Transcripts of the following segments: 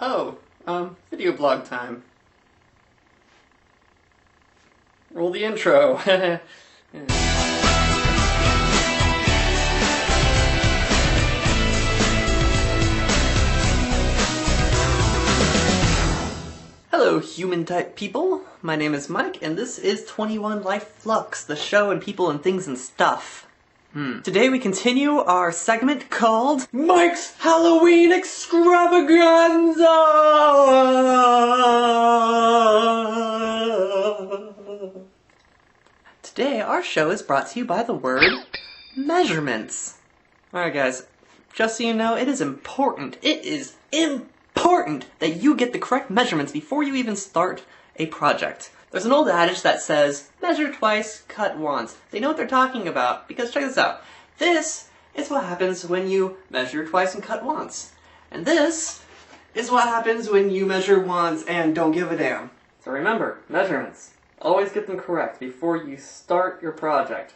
Oh, video blog time. Roll the intro. Hello, human-type people. My name is Mike, and this is 21 Life Flux, the show and people and things and stuff. Today we continue our segment called Mike's Halloween Extravaganza! Today our show is brought to you by the word measurements. Alright guys, just so you know, it is important that you get the correct measurements before you even start a project. There's an old adage that says, measure twice, cut once. They know what they're talking about, because check this out. This is what happens when you measure twice and cut once. And this is what happens when you measure once and don't give a damn. So remember, measurements. Always get them correct before you start your project.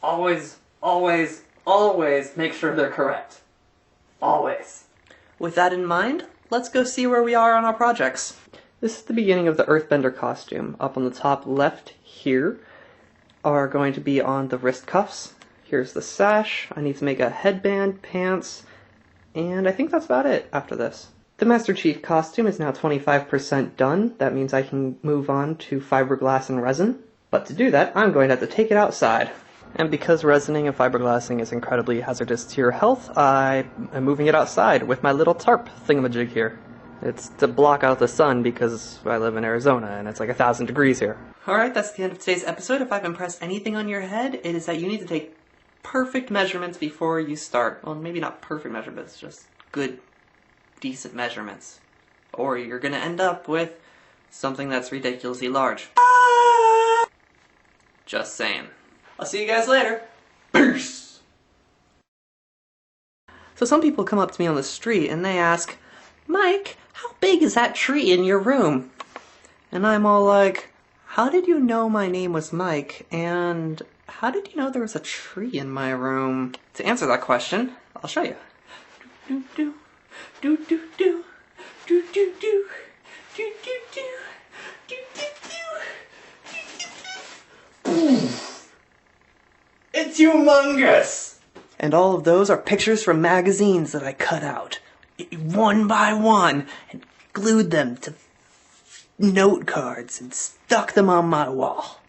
Always, always, always make sure they're correct. Always. With that in mind, let's go see where we are on our projects. This is the beginning of the Earthbender costume. Up on the top left here are going to be on the wrist cuffs. Here's the sash. I need to make a headband, pants, and I think that's about it after this. The Master Chief costume is now 25% done. That means I can move on to fiberglass and resin. But to do that, I'm going to have to take it outside. And because resining and fiberglassing is incredibly hazardous to your health, I am moving it outside with my little tarp thingamajig here. It's to block out the sun because I live in Arizona and it's like 1,000 degrees here. Alright, that's the end of today's episode. If I've impressed anything on your head, it is that you need to take perfect measurements before you start. Well, maybe not perfect measurements, just good, decent measurements. Or you're gonna end up with something that's ridiculously large. Just saying. I'll see you guys later. Peace! So some people come up to me on the street and they ask, Mike, how big is that tree in your room? And I'm all like, how did you know my name was Mike? And how did you know there was a tree in my room? To answer that question, I'll show you. Do do do do do do do do do do do do. It's humongous! And all of those are pictures from magazines that I cut out, one by one, and glued them to note cards and stuck them on my wall.